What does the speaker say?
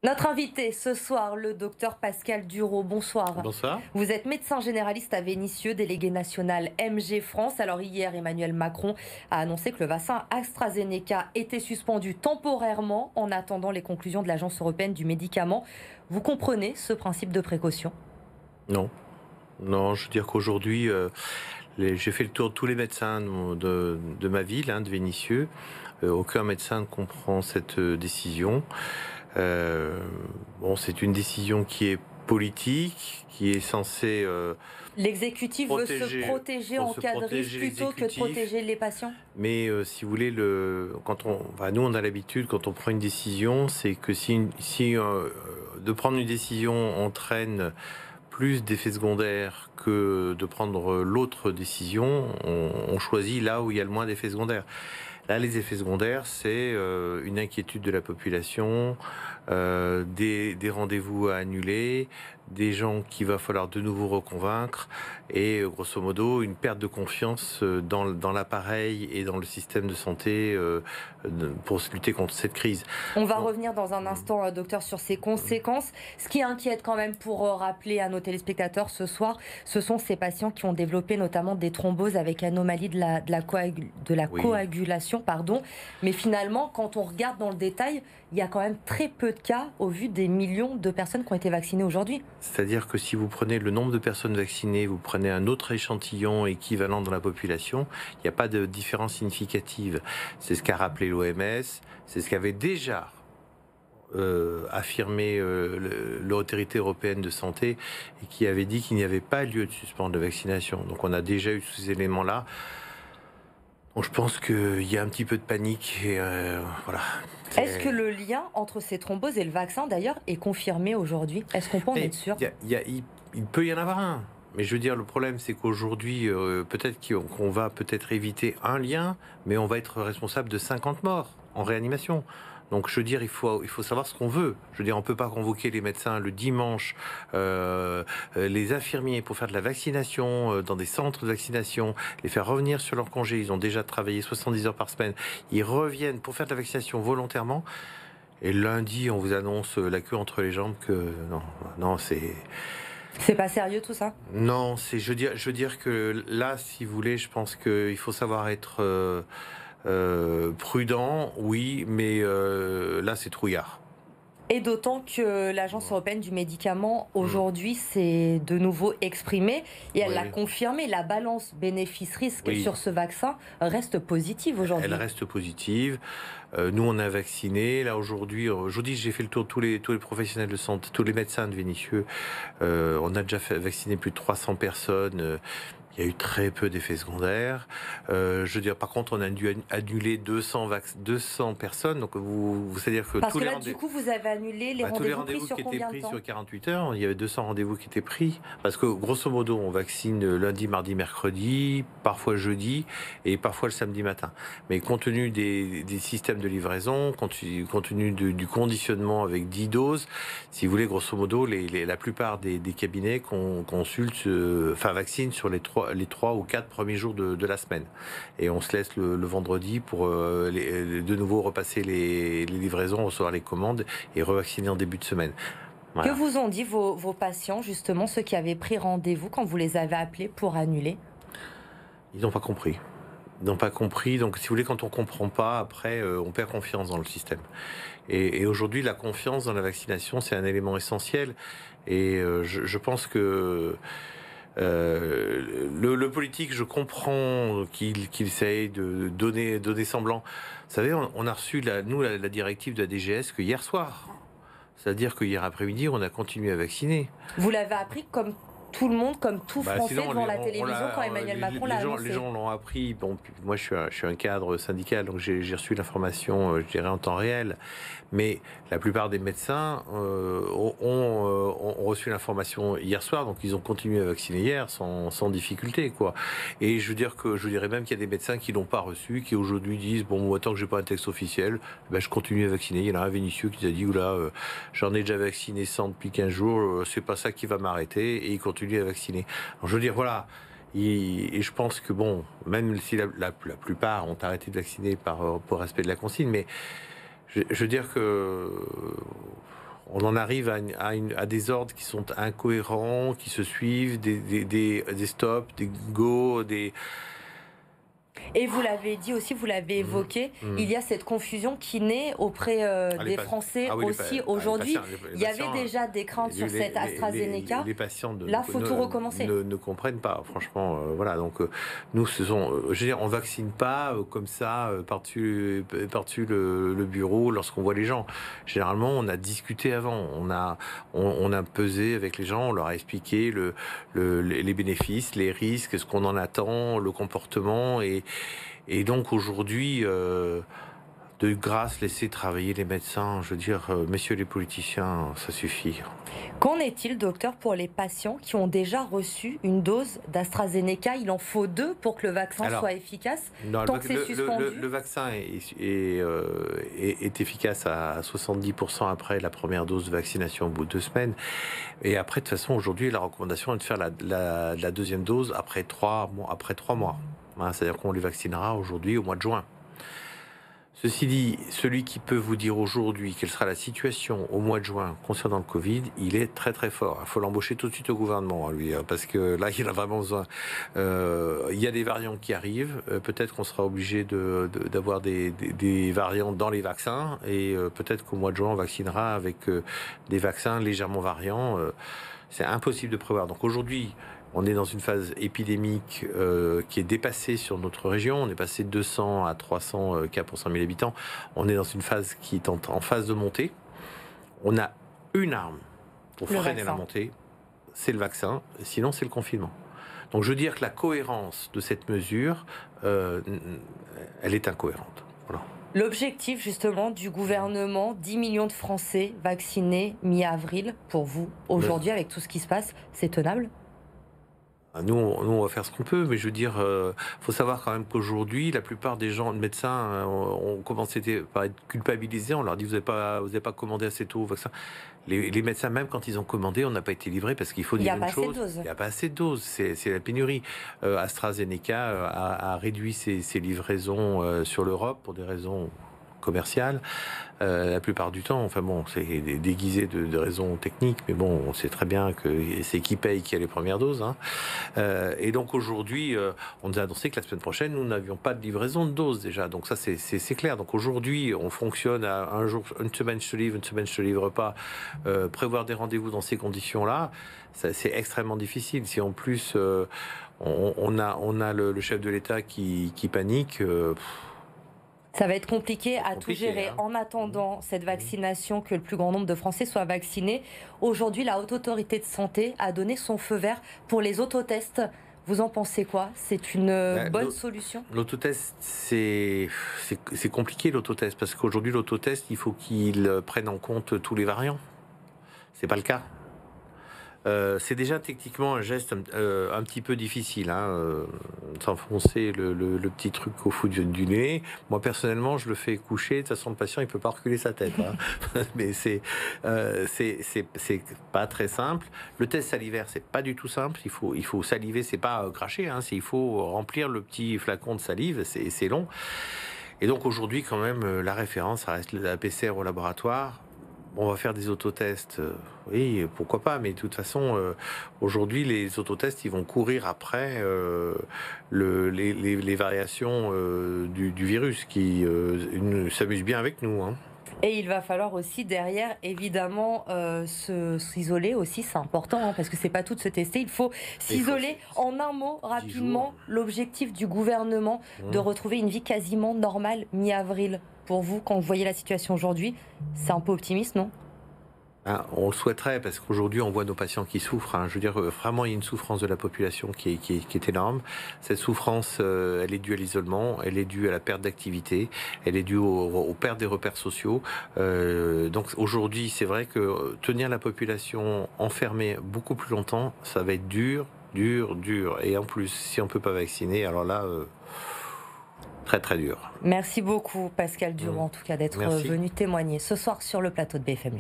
Notre invité ce soir, le docteur Pascal Duro. Bonsoir. Bonsoir. Vous êtes médecin généraliste à Vénissieux, délégué national MG France. Alors hier, Emmanuel Macron a annoncé que le vaccin AstraZeneca était suspendu temporairement en attendant les conclusions de l'Agence européenne du médicament. Vous comprenez ce principe de précaution? Non, non, je veux dire qu'aujourd'hui, j'ai fait le tour de tous les médecins de ma ville, de Vénissieux. Aucun médecin ne comprend cette décision. Euh, bon, c'est une décision qui est politique, qui est censée L'exécutif veut se protéger en se cas de risque protéger plutôt que de l'exécutif. protéger les patients? Mais si vous voulez, nous on a l'habitude, quand on prend une décision, c'est que si de prendre une décision entraîne plus d'effets secondaires que de prendre l'autre décision, on choisit là où il y a le moins d'effets secondaires. Là, les effets secondaires, c'est une inquiétude de la population, des rendez-vous à annuler, des gens qu'il va falloir de nouveau reconvaincre, et grosso modo, une perte de confiance dans l'appareil et dans le système de santé pour lutter contre cette crise. On va Donc, revenir dans un instant, docteur, sur ces conséquences. Ce qui inquiète quand même, pour rappeler à nos téléspectateurs ce soir, ce sont ces patients qui ont développé notamment des thromboses avec anomalie de la oui. coagulation. Mais finalement, quand on regarde dans le détail, il y a quand même très peu de cas au vu des millions de personnes qui ont été vaccinées aujourd'hui. C'est-à-dire que si vous prenez le nombre de personnes vaccinées, vous prenez un autre échantillon équivalent dans la population, il n'y a pas de différence significative. C'est ce qu'a rappelé l'OMS, c'est ce qu'avait déjà affirmé l'autorité européenne de santé, et qui avait dit qu'il n'y avait pas lieu de suspendre la vaccination. Donc on a déjà eu ces éléments-là. Donc je pense qu'il y a un petit peu de panique, et voilà. Est-ce que le lien entre ces thromboses et le vaccin, d'ailleurs, est confirmé aujourd'hui? Est-ce qu'on peut en être sûr? Il peut y en avoir un. Mais je veux dire, le problème, c'est qu'aujourd'hui, peut-être qu'on va peut-être éviter un lien, mais on va être responsable de 50 morts en réanimation. Donc, je veux dire, il faut savoir ce qu'on veut. Je veux dire, on ne peut pas convoquer les médecins le dimanche, les infirmiers pour faire de la vaccination dans des centres de vaccination, les faire revenir sur leur congé. Ils ont déjà travaillé 70 heures par semaine. Ils reviennent pour faire de la vaccination volontairement. Et lundi, on vous annonce la queue entre les jambes que non, non, C'est pas sérieux tout ça? non, je veux dire que là, si vous voulez, je pense qu'il faut savoir être prudent, oui, mais là, c'est trouillard. Et d'autant que l'Agence européenne du médicament, Mm. aujourd'hui, s'est de nouveau exprimée et elle l'a Oui, confirmé. La balance bénéfice-risque oui, sur ce vaccin reste positive elle aujourd'hui. reste positive. Nous, on a vacciné. Là, aujourd'hui, j'ai fait le tour de tous les professionnels de santé, tous les médecins de Vénissieux. On a déjà vacciné plus de 300 personnes. Il y a eu très peu d'effets secondaires. Je veux dire, par contre, on a dû annuler 200 personnes. Donc, c'est-à-dire que Parce que là, du coup, vous avez annulé les tous les rendez-vous pris rendez-vous sur qui étaient combien de pris temps? sur 48 heures, il y avait 200 rendez-vous qui étaient pris. Parce que, grosso modo, on vaccine lundi, mardi, mercredi, parfois jeudi et parfois le samedi matin. Mais compte tenu des systèmes de livraison, compte tenu du conditionnement avec 10 doses, si vous voulez, grosso modo, la plupart des cabinets qu'on consulte, vaccinent sur les 3 ou 4 premiers jours de la semaine. Et on se laisse le vendredi pour de nouveau repasser les livraisons, recevoir les commandes et revacciner en début de semaine. Que Voilà. vous ont dit vos patients, justement, ceux qui avaient pris rendez-vous quand vous les avez appelés pour annuler? Ils n'ont pas compris. Ils n'ont pas compris. Donc, si vous voulez, quand on comprend pas, après, on perd confiance dans le système. Et aujourd'hui, la confiance dans la vaccination, c'est un élément essentiel. Et je pense que le politique, je comprends qu'il essaye de donner semblant. Vous savez, on a reçu, la directive de la DGS que hier soir. C'est-à-dire que hier après-midi, on a continué à vacciner. Vous l'avez appris comme tout le monde, comme tout Français Sinon, devant la télévision quand Emmanuel Macron l'a les annoncé. gens l'ont appris. Bon, puis moi, je suis un cadre syndical, donc j'ai reçu l'information, je dirais, en temps réel. Mais la plupart des médecins ont reçu l'information hier soir, donc ils ont continué à vacciner hier sans difficulté, quoi. Et je dirais même qu'il y a des médecins qui l'ont pas reçu, qui aujourd'hui disent bon, moi, tant que j'ai pas un texte officiel, ben, je continue à vacciner. Il y en a un Vénitieux qui a dit oula, j'en ai déjà vacciné 100 depuis 15 jours, c'est pas ça qui va m'arrêter, et il continue à vacciner. Alors, je veux dire, voilà. Et je pense que bon, même si la plupart ont arrêté de vacciner pour respect de la consigne, mais je veux dire que on en arrive à des ordres qui sont incohérents, qui se suivent, des stops, des go, des... Et vous l'avez dit aussi, vous l'avez évoqué, il y a cette confusion qui naît auprès des Français aussi aujourd'hui. Il y avait déjà des craintes sur cette AstraZeneca. Les patients là, faut tout recommencer. Ne comprennent pas, franchement. Voilà, donc nous, je veux dire, on vaccine pas comme ça par-dessus le bureau lorsqu'on voit les gens. Généralement, on a discuté avant, on a pesé avec les gens, on leur a expliqué les bénéfices, les risques, ce qu'on en attend, le comportement et donc aujourd'hui, de grâce, laisser travailler les médecins. Je veux dire, messieurs les politiciens, ça suffit. Qu'en est-il, docteur, pour les patients qui ont déjà reçu une dose d'AstraZeneca? Il en faut 2 pour que le vaccin soit efficace. Non, tant que c'est suspendu. Le vaccin est efficace à 70% après la première dose de vaccination au bout de 2 semaines. Et après, de toute façon, aujourd'hui, la recommandation est de faire la deuxième dose après 3 mois. C'est-à-dire qu'on les vaccinera aujourd'hui au mois de juin. Ceci dit, celui qui peut vous dire aujourd'hui quelle sera la situation au mois de juin concernant le Covid, il est très très fort. Il faut l'embaucher tout de suite au gouvernement, lui, parce que là, il a vraiment besoin. Il y a des variants qui arrivent. Peut-être qu'on sera obligé d'avoir des variants dans les vaccins. Et peut-être qu'au mois de juin, on vaccinera avec des vaccins légèrement variants. C'est impossible de prévoir. Donc aujourd'hui, on est dans une phase épidémique qui est dépassée sur notre région. On est passé de 200 à 300 cas pour 100 000 habitants. On est dans une phase qui est en phase de montée. On a une arme pour freiner la montée, c'est le vaccin. Sinon, c'est le confinement. Donc, je veux dire que la cohérence de cette mesure, elle est incohérente. Voilà. L'objectif, justement, du gouvernement, 10 millions de Français vaccinés mi-avril, pour vous, aujourd'hui, avec tout ce qui se passe, c'est tenable ? Nous, on va faire ce qu'on peut, mais je veux dire, faut savoir quand même qu'aujourd'hui, la plupart des gens, les médecins, ont commencé par être culpabilisés. On leur dit, vous n'avez pas commandé assez tôt au vaccin. Les médecins, même quand ils ont commandé, on n'a pas été livrés parce qu'il faut dire une chose. Il n'y a pas assez de doses. C'est la pénurie. AstraZeneca a réduit ses livraisons sur l'Europe pour des raisons commerciales. La plupart du temps, enfin bon, c'est déguisé de raisons techniques, mais bon, on sait très bien que c'est qui paye qui a les premières doses. Hein. Et donc aujourd'hui, on nous a annoncé que la semaine prochaine, nous n'avions pas de livraison de doses déjà. Donc ça, c'est clair. Donc aujourd'hui, on fonctionne à un jour, une semaine je te livre, une semaine je te livre pas. Prévoir des rendez-vous dans ces conditions-là, c'est extrêmement difficile. Si en plus on a le chef de l'État qui panique. Ça va être compliqué à tout gérer. Hein. En attendant cette vaccination, que le plus grand nombre de Français soient vaccinés, aujourd'hui, la Haute Autorité de Santé a donné son feu vert pour les autotests. Vous en pensez quoi? C'est une bonne solution? L'autotest, c'est compliqué, l'autotest, parce qu'aujourd'hui, l'autotest, il faut qu'il prenne en compte tous les variants. C'est pas le cas. C'est déjà techniquement un geste un petit peu difficile, hein, s'enfoncer le petit truc au fond du nez. Moi personnellement, je le fais coucher. De toute façon, le patient il peut pas reculer sa tête, hein. Mais c'est pas très simple. Le test salivaire, c'est pas du tout simple. Il faut saliver, c'est pas cracher, hein, il faut remplir le petit flacon de salive. C'est long. Et donc aujourd'hui, quand même, la référence, ça reste la PCR au laboratoire. On va faire des autotests, oui, pourquoi pas, mais de toute façon, aujourd'hui, les autotests, ils vont courir après les variations du virus qui s'amusent bien avec nous. Hein. Et il va falloir aussi derrière, évidemment, s'isoler aussi, c'est important, hein, parce que c'est pas tout de se tester, il faut s'isoler. En un mot, rapidement, l'objectif du gouvernement de retrouver une vie quasiment normale mi-avril. Pour vous, quand vous voyez la situation aujourd'hui, c'est un peu optimiste, non? On le souhaiterait, parce qu'aujourd'hui, on voit nos patients qui souffrent. Hein. Je veux dire, vraiment, il y a une souffrance de la population qui est énorme. Cette souffrance, elle est due à l'isolement, elle est due à la perte d'activité, elle est due aux pertes des repères sociaux. Donc aujourd'hui, c'est vrai que tenir la population enfermée beaucoup plus longtemps, ça va être dur. Et en plus, si on ne peut pas vacciner, alors là... très très dur. Merci beaucoup Pascal Durand, en tout cas, d'être venu témoigner ce soir sur le plateau de BFM Lyon.